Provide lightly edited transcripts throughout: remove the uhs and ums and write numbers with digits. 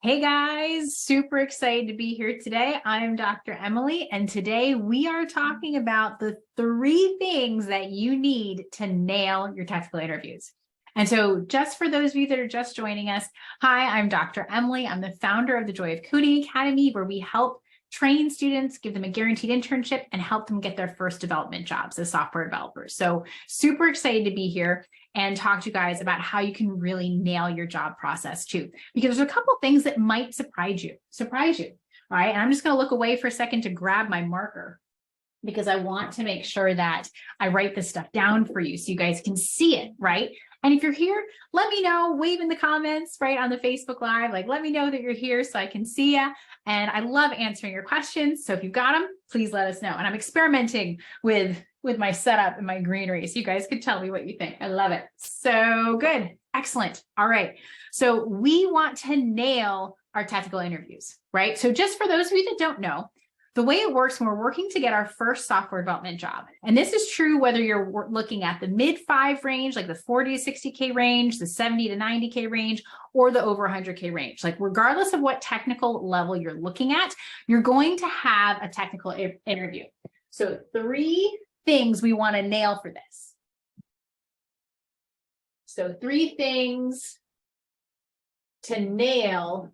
Hey guys, super excited to be here today. I'm Dr. Emily, and today we are talking about the 3 things that you need to nail your technical interviews. And so just for those of you that are just joining us, hi, I'm Dr. Emily. I'm the founder of the Joy of Coding Academy, where we help train students, give them a guaranteed internship, and help them get their first development jobs as software developers. So super excited to be here and talk to you guys about how you can really nail your job process too. Because there's a couple things that might surprise you, right? And I'm just going to look away for a second to grab my marker because I want to make sure that I write this stuff down for you so you guys can see it, right? And if you're here, let me know, wave in the comments, right, on the Facebook Live, like let me know that you're here so I can see you. And I love answering your questions. So if you've got them, please let us know. And I'm experimenting with my setup and my greenery, so you guys could tell me what you think. I love it. So good. Excellent. All right. So we want to nail our technical interviews, right? So just for those of you that don't know, the way it works when we're working to get our first software development job, and this is true whether you're looking at the mid-5 range, like the 40 to 60K range, the 70 to 90K range, or the over 100K range, like regardless of what technical level you're looking at, you're going to have a technical interview. So 3 things we want to nail for this. So 3 things to nail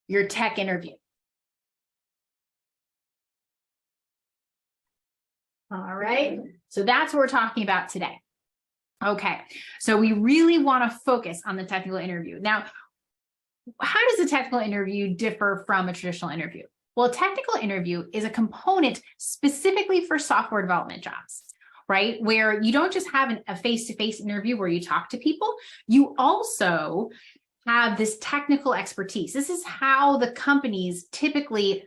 your tech interview. All right, so that's what we're talking about today. Okay, so we really want to focus on the technical interview. Now, how does a technical interview differ from a traditional interview? Well, a technical interview is a component specifically for software development jobs, right? Where you don't just have a face-to-face interview where you talk to people, you also have this technical expertise. This is how the companies typically,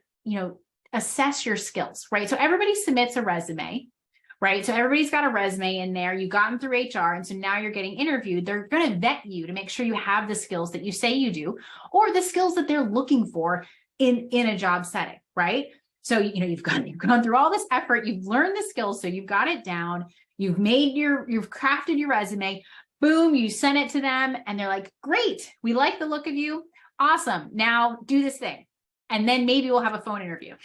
assess your skills, right? So everybody submits a resume, right? So everybody's got a resume in there. You got them through HR. And so now you're getting interviewed. They're going to vet you to make sure you have the skills that you say you do, or the skills that they're looking for in a job setting, right? So, you've gone through all this effort. You've learned the skills. So you've got it down. You've crafted your resume. Boom, you send it to them and they're like, great, we like the look of you. Awesome. Now do this thing. And then maybe we'll have a phone interview,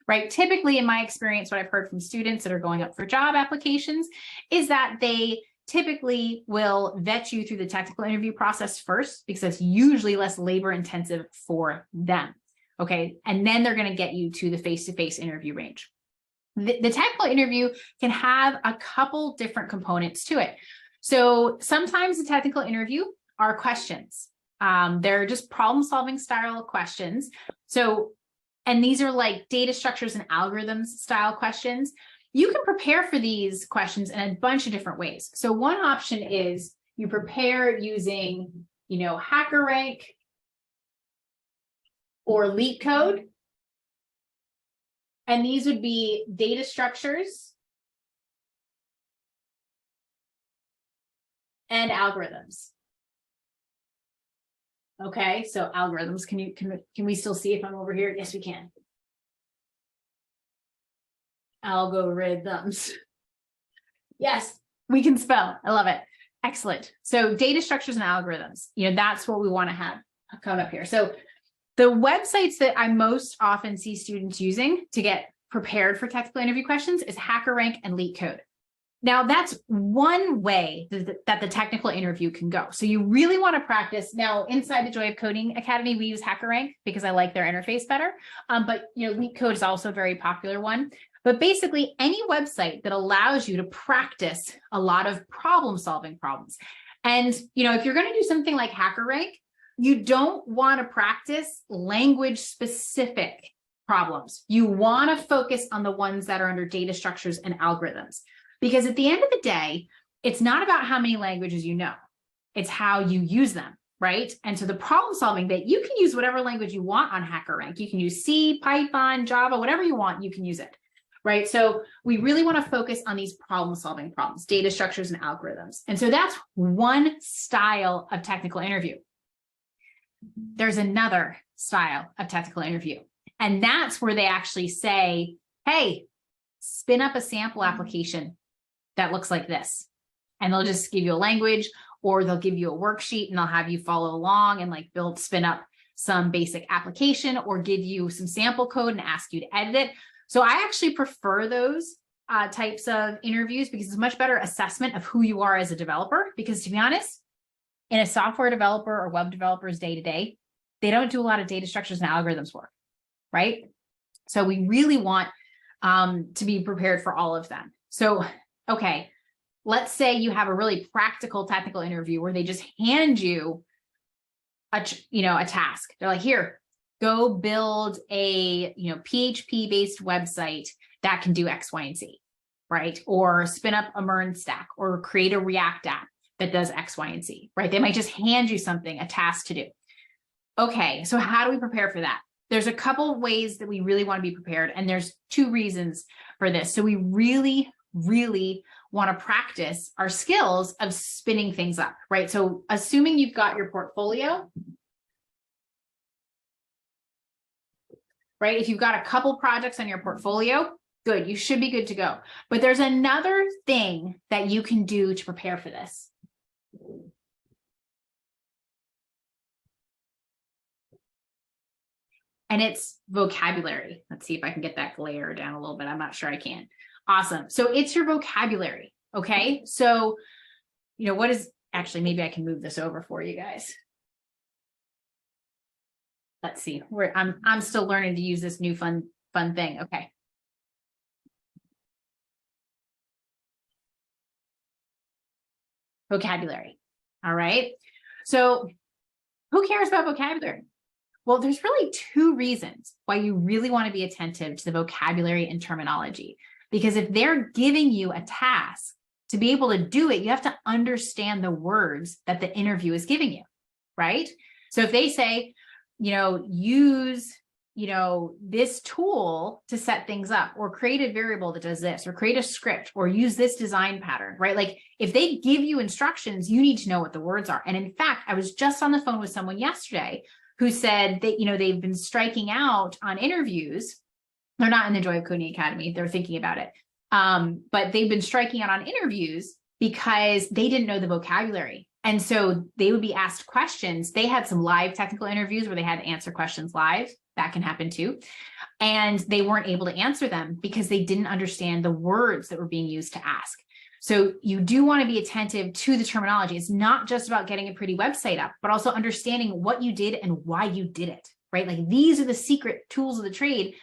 right? Typically, in my experience, what I've heard from students that are going up for job applications is that they typically will vet you through the technical interview process first, because that's usually less labor intensive for them, okay? And then they're going to get you to the face-to-face interview range. The technical interview can have a couple different components to it. So sometimes the technical interview are questions. They're just problem-solving style questions. So, and these are like data structures and algorithms style questions. You can prepare for these questions in a bunch of different ways. So one option is you prepare using, HackerRank or LeetCode. And these would be data structures and algorithms. Okay, so algorithms, can we still see if I'm over here? Yes, we can. Algorithms. Yes, we can spell. I love it. Excellent. So data structures and algorithms, that's what we want to have come up here. So the websites that I most often see students using to get prepared for technical interview questions is HackerRank and LeetCode. Now, that's one way that the technical interview can go. So you really want to practice. Now, inside the Joy of Coding Academy, we use HackerRank because I like their interface better. But, LeetCode is also a very popular one. But basically, any website that allows you to practice a lot of problem-solving problems. And, if you're going to do something like HackerRank, you don't want to practice language-specific problems. You want to focus on the ones that are under data structures and algorithms. Because at the end of the day, it's not about how many languages you know, it's how you use them, right? And so the problem solving bit, you can use whatever language you want on HackerRank. You can use C, Python, Java, whatever you want, you can use it, right? So we really want to focus on these problem solving problems, data structures and algorithms. And so that's one style of technical interview. There's another style of technical interview, and that's where they actually say, hey, spin up a sample application that looks like this. And they'll just give you a language or they'll give you a worksheet and they'll have you follow along and like spin up some basic application or give you some sample code and ask you to edit it. So I actually prefer those types of interviews because it's a much better assessment of who you are as a developer. Because to be honest, in a software developer or web developer's day-to-day, they don't do a lot of data structures and algorithms work, right? So we really want to be prepared for all of them. So, okay, let's say you have a really practical technical interview where they just hand you a task. They're like, here, go build a PHP-based website that can do X, Y, and Z, right? Or spin up a MERN stack or create a React app that does X, Y, and Z, right? They might just hand you something, a task to do. Okay, so how do we prepare for that? There's a couple ways that we really want to be prepared, and there's 2 reasons for this. So we really, really want to practice our skills of spinning things up, right? So assuming you've got your portfolio, right? If you've got a couple projects on your portfolio, good, you should be good to go. But there's another thing that you can do to prepare for this. And it's vocabulary. Let's see if I can get that glare down a little bit. I'm not sure I can. Awesome. So it's your vocabulary. Okay. So, what is actually, maybe I can move this over for you guys. Let's see where I'm still learning to use this new fun thing. Okay. Vocabulary. All right. So who cares about vocabulary? Well, there's really 2 reasons why you really want to be attentive to the vocabulary and terminology. Because if they're giving you a task to be able to do it, you have to understand the words that the interview is giving you, right? So if they say, use, this tool to set things up, or create a variable that does this, or create a script, or use this design pattern, right? Like if they give you instructions, you need to know what the words are. And in fact, I was just on the phone with someone yesterday who said that, they've been striking out on interviews. They're not in the Joy of Coding Academy. They're thinking about it. But they've been striking out on interviews because they didn't know the vocabulary. And so they would be asked questions. They had some live technical interviews where they had to answer questions live. That can happen too. And they weren't able to answer them because they didn't understand the words that were being used to ask. So you do want to be attentive to the terminology. It's not just about getting a pretty website up, but also understanding what you did and why you did it, right? Like these are the secret tools of the trade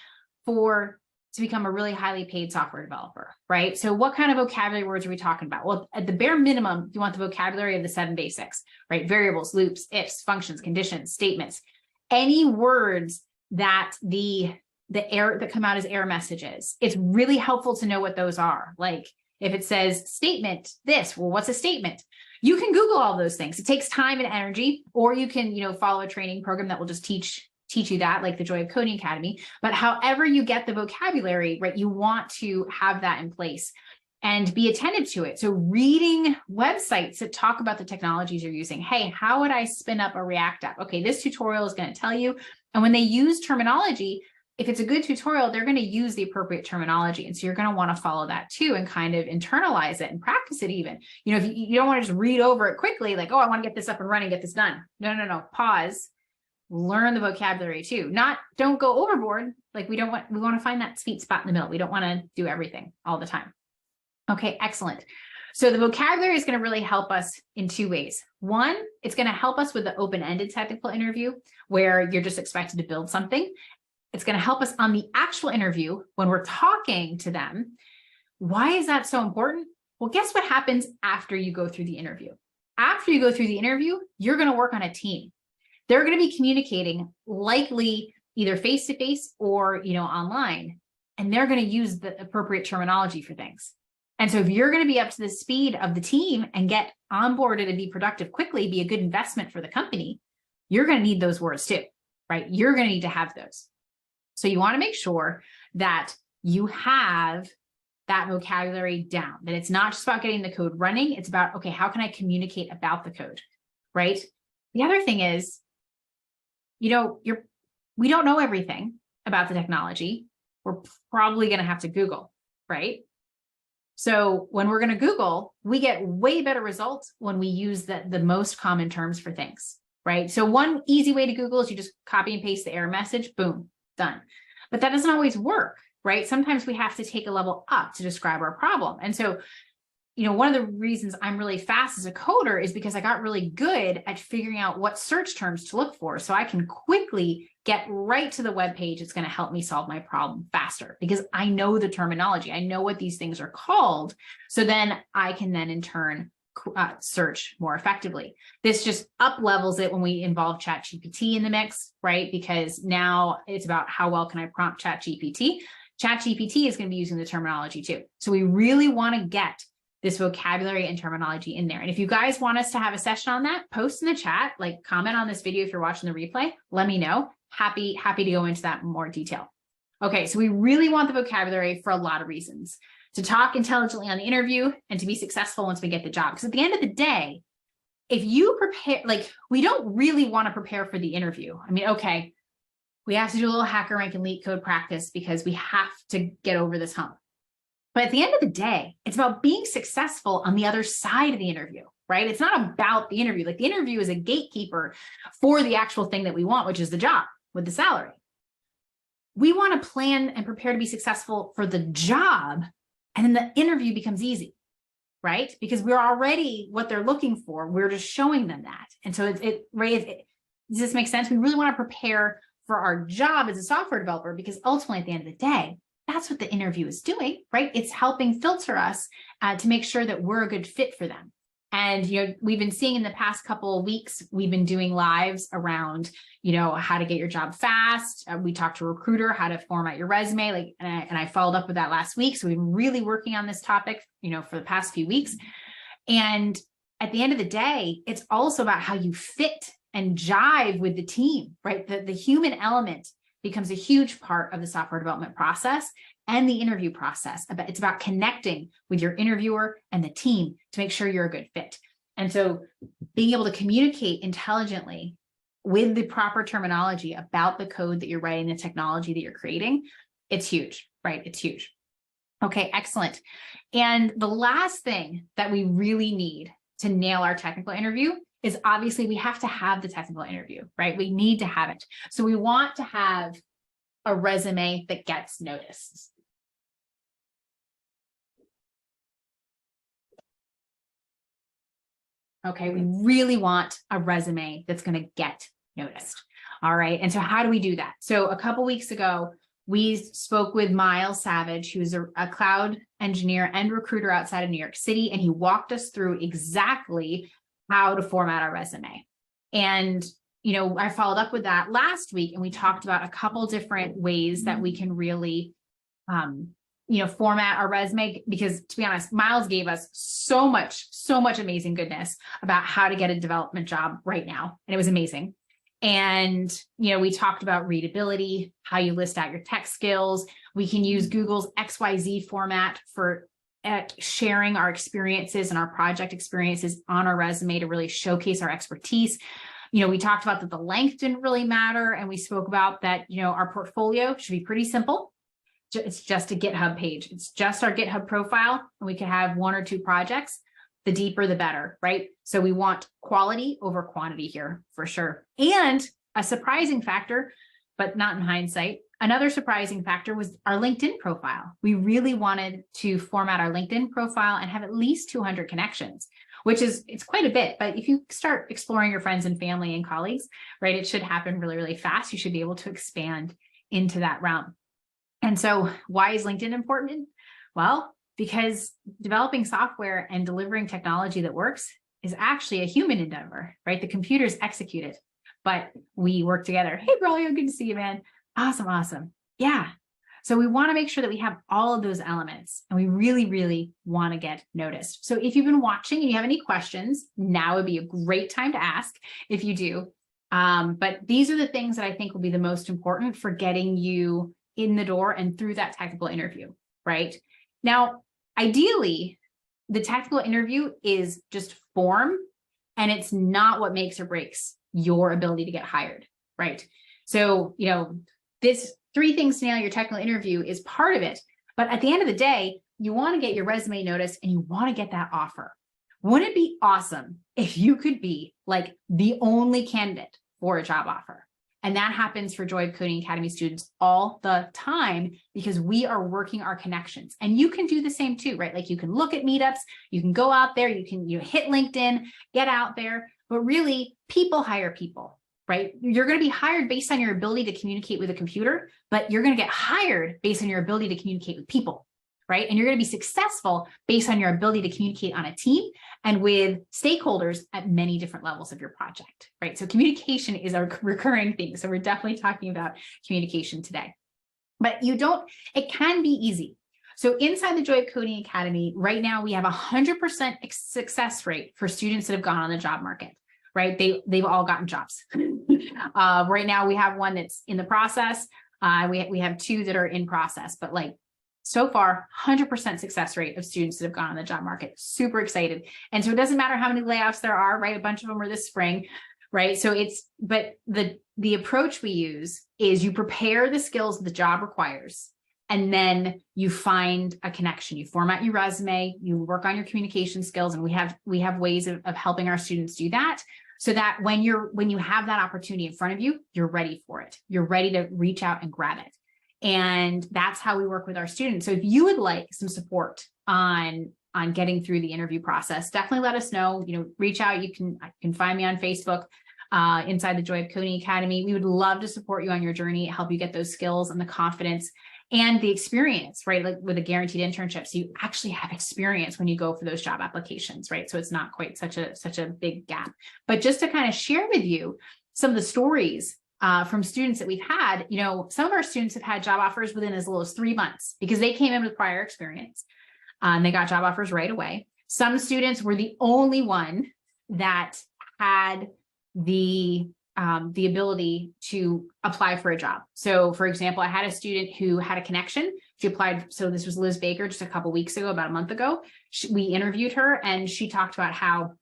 to become a really highly paid software developer, right? So what kind of vocabulary words are we talking about? Well, at the bare minimum, you want the vocabulary of the 7 basics, right? Variables, loops, ifs, functions, conditions, statements, any words that the error that come out as error messages. It's really helpful to know what those are. Like if it says statement this, well, what's a statement? You can Google all those things. It takes time and energy, or you can, follow a training program that will just teach you that, like the Joy of Coding Academy. But however you get the vocabulary, right, you want to have that in place and be attentive to it. So reading websites that talk about the technologies you're using. Hey, how would I spin up a React app? Okay, this tutorial is going to tell you. And when they use terminology, if it's a good tutorial, they're going to use the appropriate terminology. And so you're going to want to follow that too and kind of internalize it and practice it even. If you don't want to just read over it quickly, like, oh, I want to get this up and running, get this done. No. Pause. Learn the vocabulary too. Don't go overboard. Like we want to find that sweet spot in the middle. We don't want to do everything all the time. Okay, excellent. So the vocabulary is going to really help us in 2 ways. One, it's going to help us with the open-ended technical interview where you're just expected to build something. It's going to help us on the actual interview when we're talking to them. Why is that so important? Well, guess what happens after you go through the interview? After you go through the interview, you're going to work on a team. They're going to be communicating likely either face-to-face or, online, and they're going to use the appropriate terminology for things. And so if you're going to be up to the speed of the team and get onboarded and be productive quickly, be a good investment for the company, you're going to need those words too, right? You're going to need to have those. So you want to make sure that you have that vocabulary down, that it's not just about getting the code running. It's about, okay, how can I communicate about the code, right? The other thing is, we don't know everything about the technology. We're probably going to have to Google, right? So when we're going to Google, we get way better results when we use the most common terms for things, right? So one easy way to Google is you just copy and paste the error message, boom, done. But that doesn't always work, right? Sometimes we have to take a level up to describe our problem. And so, one of the reasons I'm really fast as a coder is because I got really good at figuring out what search terms to look for. So I can quickly get right to the web page. It's going to help me solve my problem faster because I know the terminology. I know what these things are called. So then I can then in turn search more effectively. This just up levels it when we involve ChatGPT in the mix, right? Because now it's about how well can I prompt ChatGPT. ChatGPT is going to be using the terminology too. So we really want to get this vocabulary and terminology in there. And if you guys want us to have a session on that, post in the chat, like comment on this video if you're watching the replay, let me know. Happy to go into that in more detail. Okay, so we really want the vocabulary for a lot of reasons. To talk intelligently on the interview and to be successful once we get the job. Because at the end of the day, if you prepare, we don't really want to prepare for the interview. I mean, okay, we have to do a little HackerRank and LeetCode practice because we have to get over this hump. But at the end of the day, it's about being successful on the other side of the interview, right? It's not about the interview. The interview is a gatekeeper for the actual thing that we want, which is the job with the salary. We want to plan and prepare to be successful for the job, and then the interview becomes easy, right? Because we're already what they're looking for. We're just showing them that. And so does this make sense? We really want to prepare for our job as a software developer because ultimately at the end of the day, that's what the interview is doing, right? It's helping filter us to make sure that we're a good fit for them. And, we've been seeing in the past couple of weeks, we've been doing lives around, how to get your job fast. We talked to a recruiter, how to format your resume, and I followed up with that last week. So we've been really working on this topic, for the past few weeks. And at the end of the day, it's also about how you fit and jive with the team, right? The human element becomes a huge part of the software development process and the interview process. It's about connecting with your interviewer and the team to make sure you're a good fit. And so being able to communicate intelligently with the proper terminology about the code that you're writing, the technology that you're creating, it's huge, right? It's huge. Okay, excellent. And the last thing that we really need to nail our technical interview is obviously we have to have the technical interview, right? We need to have it. So we want to have a resume that gets noticed. Okay, we really want a resume that's going to get noticed. All right, and so how do we do that? So a couple weeks ago, we spoke with Miles Savage, who's a cloud engineer and recruiter outside of New York City, and he walked us through exactly how to format our resume. And, I followed up with that last week, and we talked about a couple different ways that we can really, format our resume, because to be honest, Miles gave us so much amazing goodness about how to get a development job right now. And it was amazing. And, we talked about readability, how you list out your tech skills. We can use Google's XYZ format for sharing our experiences and our project experiences on our resume to really showcase our expertise. We talked about that the length didn't really matter. And we spoke about that, our portfolio should be pretty simple. It's just a GitHub page. It's just our GitHub profile, and we can have 1 or 2 projects. The deeper, the better, right? So we want quality over quantity here for sure. And a surprising factor, but not in hindsight, another surprising factor was our LinkedIn profile. We really wanted to format our LinkedIn profile and have at least 200 connections, it's quite a bit. But if you start exploring your friends and family and colleagues, right, it should happen really, really fast. You should be able to expand into that realm. And so why is LinkedIn important? Well, because developing software and delivering technology that works is actually a human endeavor, right? The computers execute it, but we work together. Hey, Braulio, good to see you, man. Awesome. Yeah. So we want to make sure that we have all of those elements, and we really, really want to get noticed. So if you've been watching and you have any questions, now would be a great time to ask if you do. But these are the things that I think will be the most important for getting you in the door and through that technical interview, right? Now, ideally, the technical interview is just form, and it's not what makes or breaks your ability to get hired, right? So, this 3 things to nail your technical interview is part of it. But at the end of the day, you want to get your resume noticed and you want to get that offer. Wouldn't it be awesome if you could be like the only candidate for a job offer? And that happens for Joy of Coding Academy students all the time because we are working our connections. And you can do the same too, right? Like you can look at meetups, you can go out there, you can hit LinkedIn, get out there, but really people hire people, right? You're going to be hired based on your ability to communicate with a computer, but you're going to get hired based on your ability to communicate with people, right? And you're going to be successful based on your ability to communicate on a team and with stakeholders at many different levels of your project, right? So communication is a recurring thing. So we're definitely talking about communication today, but it can be easy. So inside the Joy of Coding Academy, right now, we have 100% success rate for students that have gone on the job market, right? They've all gotten jobs. Right now, we have one that's in the process. We have 2 that are in process, but like, so far, 100% success rate of students that have gone on the job market. Super excited. And so it doesn't matter how many layoffs there are, right? A bunch of them are this spring, right? So but the approach we use is you prepare the skills the job requires, and then you find a connection. You format your resume, you work on your communication skills, and we have ways of helping our students do that, so that when you have that opportunity in front of you, you're ready for it. You're ready to reach out and grab it. And that's how we work with our students. So if you would like some support on getting through the interview process, definitely let us know. Reach out. You can find me on Facebook, inside the Joy of Coding Academy. We would love to support you on your journey, help you get those skills and the confidence and the experience, right? Like with a guaranteed internship. So you actually have experience when you go for those job applications, right? So it's not quite such a big gap. But just to kind of share with you some of the stories from students that we've had, some of our students have had job offers within as little as 3 months because they came in with prior experience and they got job offers right away. Some students were the only one that had the ability to apply for a job. So for example, I had a student who had a connection. She applied. So this was Liz Baker just a couple of weeks ago, about a month ago. We interviewed her and she talked about how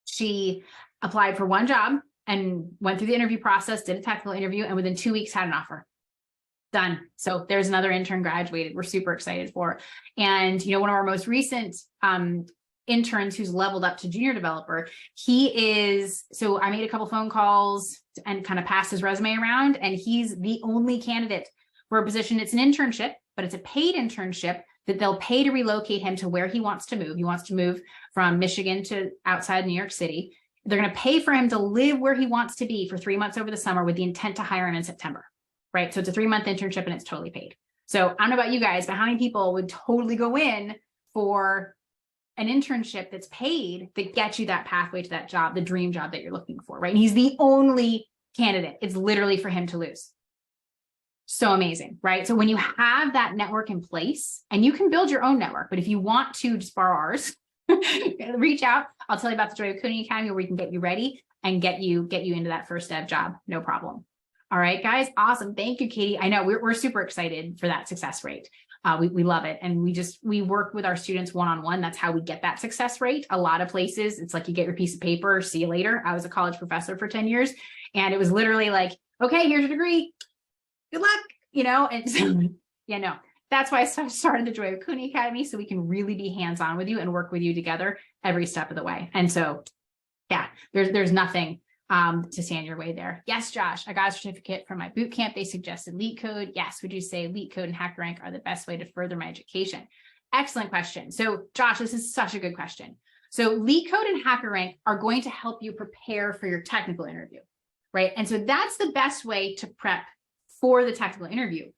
she applied for one job and went through the interview process, did a technical interview, and within 2 weeks had an offer. Done. So there's another intern graduated. We're super excited for. And, one of our most recent interns who's leveled up to junior developer, so I made a couple phone calls and kind of passed his resume around, and he's the only candidate for a position. It's an internship, but it's a paid internship that they'll pay to relocate him to where he wants to move. He wants to move from Michigan to outside New York City. They're going to pay for him to live where he wants to be for 3 months over the summer with the intent to hire him in September, right? So it's a 3-month internship and it's totally paid. So I don't know about you guys, but how many people would totally go in for an internship that's paid that gets you that pathway to that job, the dream job that you're looking for, right? And he's the only candidate. It's literally for him to lose. So amazing, right? So when you have that network in place, and you can build your own network, but if you want to just borrow ours, reach out. I'll tell you about the Joy of Coding Academy where we can get you ready and get you into that first dev job. No problem. All right, guys. Awesome. Thank you, Katie. I know we're super excited for that success rate. We love it. And we work with our students one-on-one. That's how we get that success rate. A lot of places, it's like you get your piece of paper, see you later. I was a college professor for 10 years and it was literally like, okay, here's your degree. Good luck, and so, no. That's why I started the Joy of Coding Academy, so we can really be hands-on with you and work with you together every step of the way. And so, yeah, there's nothing to stand your way there. Yes, Josh, I got a certificate from my boot camp. They suggested LeetCode. Yes, would you say LeetCode and HackerRank are the best way to further my education? Excellent question. So, Josh, this is such a good question. So, LeetCode and HackerRank are going to help you prepare for your technical interview, right? And so that's the best way to prep for the technical interview.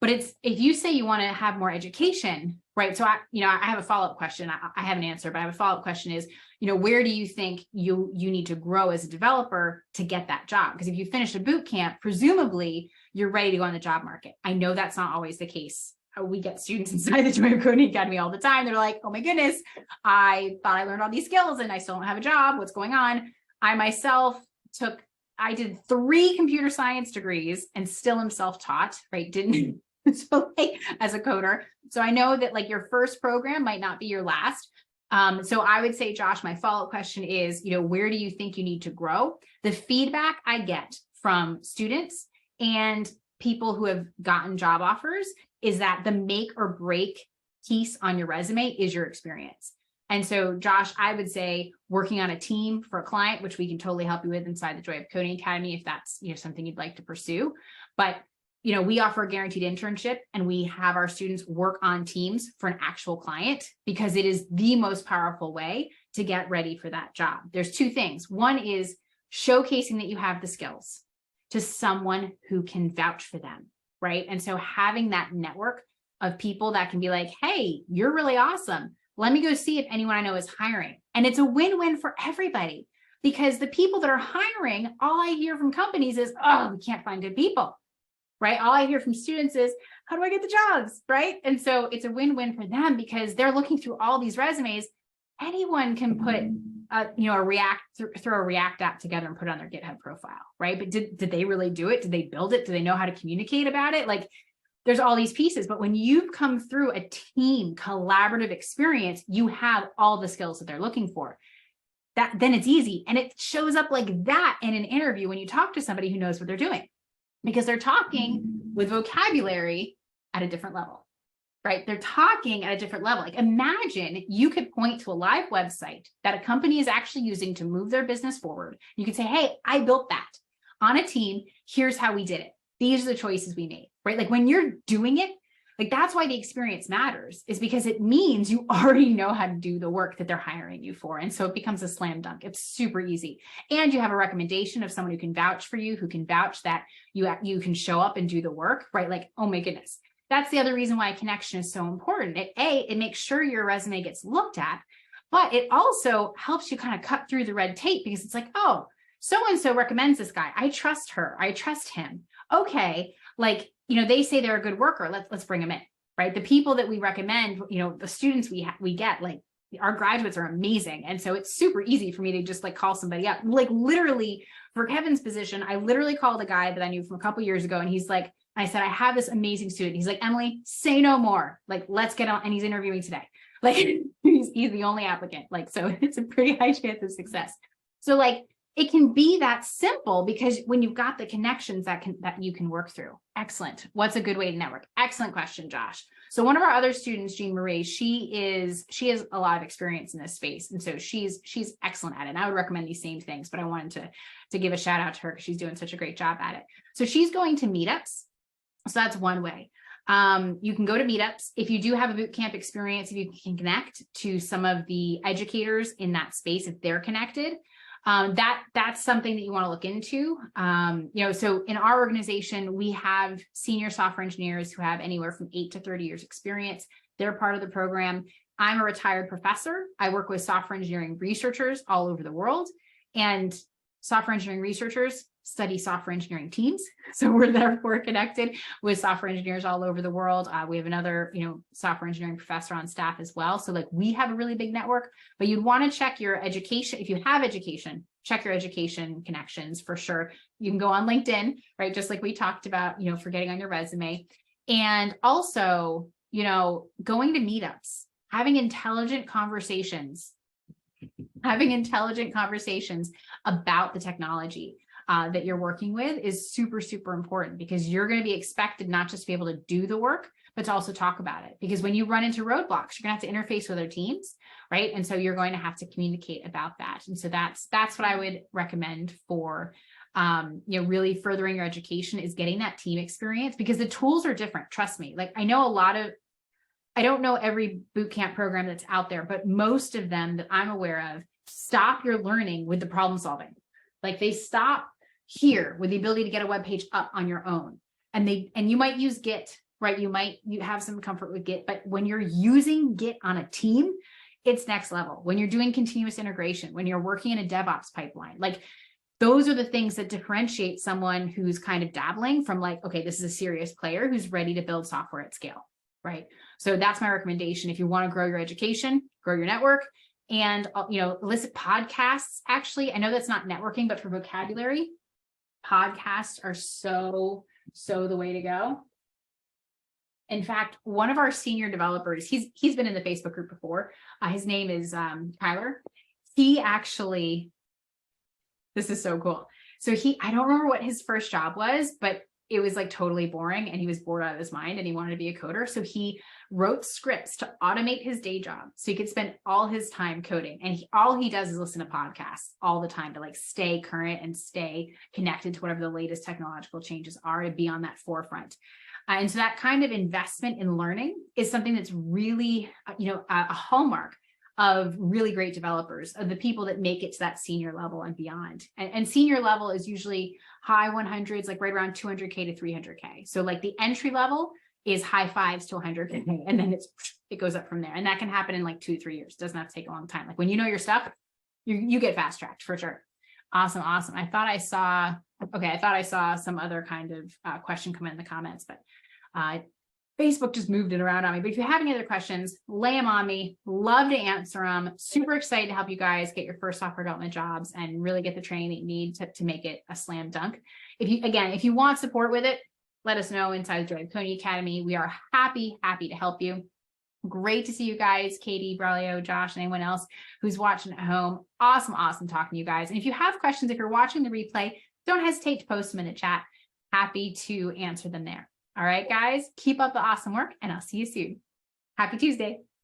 But if you say you want to have more education, right? So I have a follow-up question. I have an answer, but I have a follow-up question is, where do you think you need to grow as a developer to get that job? Because if you finish a boot camp, presumably you're ready to go on the job market. I know that's not always the case. We get students inside the Joy of Coding Academy all the time. They're like, oh my goodness, I thought I learned all these skills and I still don't have a job. What's going on? I myself I did 3 computer science degrees and still am self-taught, right? So as a coder. So I know that your first program might not be your last. So I would say, Josh, my follow-up question is, where do you think you need to grow? The feedback I get from students and people who have gotten job offers is that the make or break piece on your resume is your experience. And so, Josh, I would say working on a team for a client, which we can totally help you with inside the Joy of Coding Academy, if that's, something you'd like to pursue. But, we offer a guaranteed internship, and we have our students work on teams for an actual client, because it is the most powerful way to get ready for that job. There's two things. One is showcasing that you have the skills to someone who can vouch for them, right? And so having that network of people that can be like, hey, you're really awesome. Let me go see if anyone I know is hiring. And it's a win-win for everybody, because the people that are hiring, all I hear from companies is, oh, we can't find good people, right? All I hear from students is, how do I get the jobs, right? And so it's a win-win for them, because they're looking through all these resumes. Anyone can put, throw a React app together and put it on their GitHub profile, right? But did they really do it? Did they build it? Do they know how to communicate about it? Like, there's all these pieces, but when you've come through a team collaborative experience, you have all the skills that they're looking for. Then it's easy. And it shows up like that in an interview when you talk to somebody who knows what they're doing, because they're talking with vocabulary at a different level, right? They're talking at a different level. Like, imagine you could point to a live website that a company is actually using to move their business forward. You could say, hey, I built that on a team. Here's how we did it. These are the choices we made, right? Like, when you're doing it, like, that's why the experience matters, is because it means you already know how to do the work that they're hiring you for. And so it becomes a slam dunk. It's super easy. And you have a recommendation of someone who can vouch for you, who can vouch that you can show up and do the work, right? Like, oh my goodness. That's the other reason why connection is so important. It makes sure your resume gets looked at, but it also helps you kind of cut through the red tape, because it's like, oh, so-and-so recommends this guy. I trust her. I trust him. Okay. Like, they say they're a good worker. Let's bring them in, right? The people that we recommend, the students we get, like, our graduates are amazing. And so it's super easy for me to just like call somebody up. Like, literally, for Kevin's position, I literally called a guy that I knew from a couple years ago. And he's like, I said, I have this amazing student. He's like, Emily, say no more. Like, let's get on. And he's interviewing today. Like, he's the only applicant. Like, so it's a pretty high chance of success. So, like, it can be that simple, because when you've got the connections that you can work through. Excellent. What's a good way to network? Excellent question, Josh. So one of our other students, Jean Marie, she has a lot of experience in this space. And so she's excellent at it. And I would recommend these same things, but I wanted to give a shout out to her, because she's doing such a great job at it. So she's going to meetups. So that's one way. You can go to meetups. If you do have a boot camp experience, if you can connect to some of the educators in that space, if they're connected, that's something that you want to look into. So in our organization, we have senior software engineers who have anywhere from 8 to 30 years experience. They're part of the program. I'm a retired professor. I work with software engineering researchers all over the world, and software engineering researchers study software engineering teams. So we're therefore connected with software engineers all over the world. We have another, software engineering professor on staff as well. So like, we have a really big network, but you'd want to check your education. If you have education, check your education connections for sure. You can go on LinkedIn, right? Just like we talked about, for getting on your resume. And also, going to meetups, having intelligent conversations about the technology that you're working with is super, super important, because you're going to be expected not just to be able to do the work, but to also talk about it. Because when you run into roadblocks, you're going to have to interface with other teams, right? And so you're going to have to communicate about that. And so that's what I would recommend for, really furthering your education, is getting that team experience, because the tools are different. Trust me. Like, I don't know every bootcamp program that's out there, but most of them that I'm aware of stop your learning with the problem solving. Like, they stop here with the ability to get a web page up on your own. And you might use Git, right? You have some comfort with Git, but when you're using Git on a team, it's next level. When you're doing continuous integration, when you're working in a DevOps pipeline, like, those are the things that differentiate someone who's kind of dabbling from like, okay, this is a serious player who's ready to build software at scale, right? So that's my recommendation. If you want to grow your education, grow your network, and, listen, podcasts, actually, I know that's not networking, but for vocabulary, podcasts are so the way to go. In fact, one of our senior developers, he's been in the Facebook group before. His name is Tyler. He actually, this is so cool. So I don't remember what his first job was, but it was like totally boring and he was bored out of his mind and he wanted to be a coder. So he wrote scripts to automate his day job so he could spend all his time coding. And all he does is listen to podcasts all the time to like stay current and stay connected to whatever the latest technological changes are, to be on that forefront. And so that kind of investment in learning is something that's really, a hallmark of really great developers, of the people that make it to that senior level and beyond. And senior level is usually high 100s, like right around 200K to 300K. So like the entry level is high 5s to 100K, and then it goes up from there. And that can happen in like 2-3 years. Doesn't have to take a long time. Like when you know your stuff, you get fast tracked for sure. Awesome. I thought I saw some other kind of question come in the comments, but Facebook just moved it around on me. But if you have any other questions, lay them on me. Love to answer them. Super excited to help you guys get your first software development jobs and really get the training that you need to make it a slam dunk. If you want support with it, let us know inside the Drive Coding Academy. We are happy to help you. Great to see you guys, Katie, Braulio, Josh, and anyone else who's watching at home. Awesome talking to you guys. And if you have questions, if you're watching the replay, don't hesitate to post them in the chat. Happy to answer them there. All right, guys, keep up the awesome work, and I'll see you soon. Happy Tuesday.